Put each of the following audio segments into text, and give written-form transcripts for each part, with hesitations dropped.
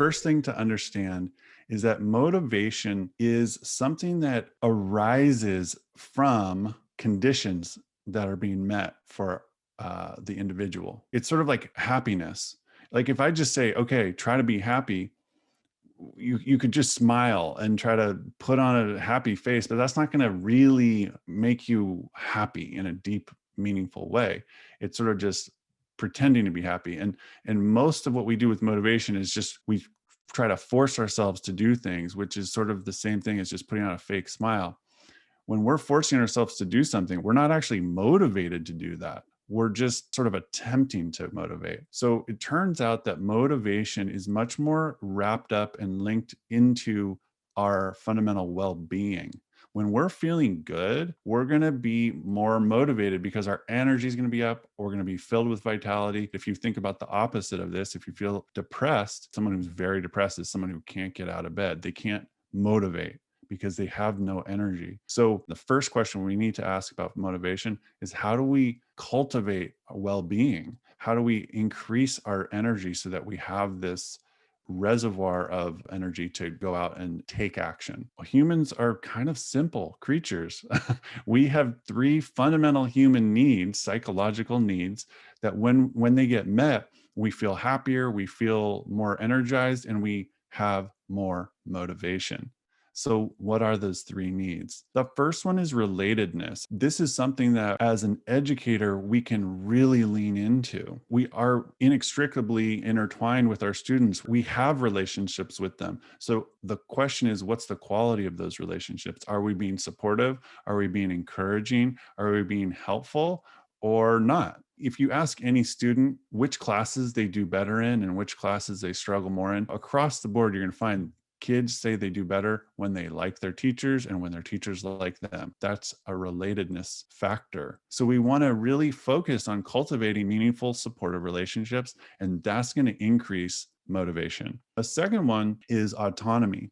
first thing to understand is that motivation is something that arises from conditions that are being met for the individual. It's sort of like happiness. Like if I just say, okay, try to be happy, you could just smile and try to put on a happy face, but that's not going to really make you happy in a deep, meaningful way. It's sort of just pretending to be happy. And most of what we do with motivation is just we try to force ourselves to do things, which is sort of the same thing as just putting on a fake smile. When we're forcing ourselves to do something, we're not actually motivated to do that. We're just sort of attempting to motivate. So it turns out that motivation is much more wrapped up and linked into our fundamental well being. When we're feeling good, we're going to be more motivated because our energy is going to be up. We're going to be filled with vitality. If you think about the opposite of this, if you feel depressed, someone who's very depressed is someone who can't get out of bed. They can't motivate because they have no energy. So the first question we need to ask about motivation is, how do we cultivate well-being? How do we increase our energy so that we have this reservoir of energy to go out and take action? Well, humans are kind of simple creatures. We have three fundamental human needs, psychological needs, that when they get met, we feel happier, we feel more energized, and we have more motivation. So, what are those three needs? The first one is relatedness. This is something that, as an educator, we can really lean into. We are inextricably intertwined with our students. We have relationships with them. So, the question is, what's the quality of those relationships? Are we being supportive? Are we being encouraging? Are we being helpful or not? If you ask any student which classes they do better in and which classes they struggle more in, across the board, you're going to find kids say they do better when they like their teachers and when their teachers like them. That's a relatedness factor. So we want to really focus on cultivating meaningful, supportive relationships, and that's going to increase motivation. A second one is autonomy.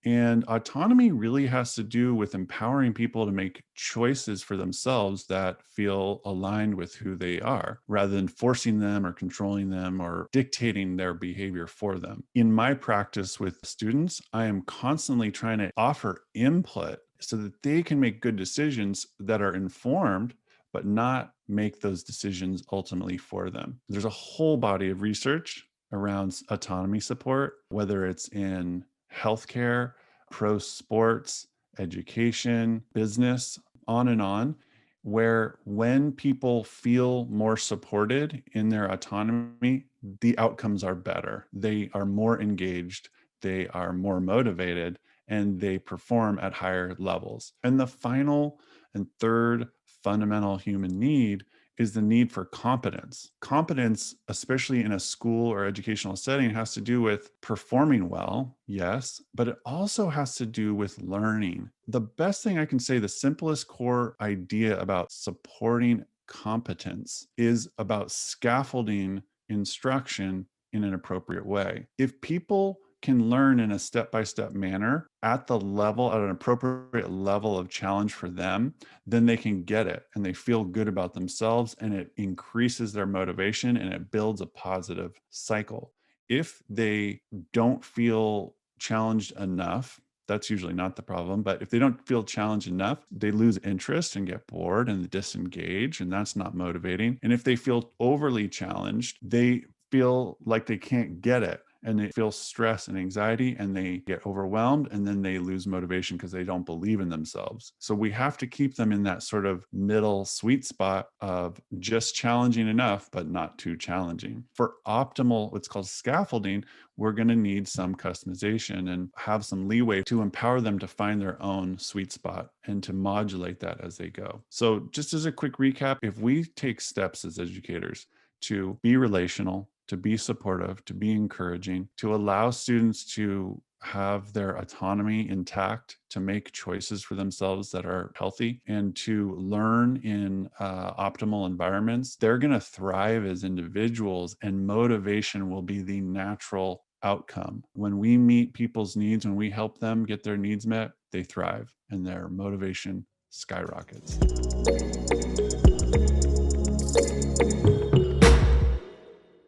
And autonomy really has to do with empowering people to make choices for themselves that feel aligned with who they are, rather than forcing them or controlling them or dictating their behavior for them. In my practice with students, I am constantly trying to offer input so that they can make good decisions that are informed, but not make those decisions ultimately for them. There's a whole body of research around autonomy support, whether it's in healthcare, pro sports, education, business, on, where when people feel more supported in their autonomy, the outcomes are better. They are more engaged, they are more motivated, and they perform at higher levels. And the final and third fundamental human need is the need for competence. Competence, especially in a school or educational setting, has to do with performing well, yes, but it also has to do with learning. The best thing I can say, the simplest core idea about supporting competence is about scaffolding instruction in an appropriate way. If people can learn in a step-by-step manner at an appropriate level of challenge for them, then they can get it and they feel good about themselves, and it increases their motivation and it builds a positive cycle. If they don't feel challenged enough, that's usually not the problem. But if they don't feel challenged enough, they lose interest and get bored and disengage, and that's not motivating. And if they feel overly challenged, they feel like they can't get it, and they feel stress and anxiety, and they get overwhelmed, and then they lose motivation because they don't believe in themselves. So we have to keep them in that sort of middle sweet spot of just challenging enough, but not too challenging. For optimal, what's called scaffolding, we're going to need some customization and have some leeway to empower them to find their own sweet spot and to modulate that as they go. So just as a quick recap, if we take steps as educators to be relational, to be supportive, to be encouraging, to allow students to have their autonomy intact, to make choices for themselves that are healthy, and to learn in optimal environments, they're going to thrive as individuals, and motivation will be the natural outcome. When we meet people's needs, when we help them get their needs met, they thrive and their motivation skyrockets.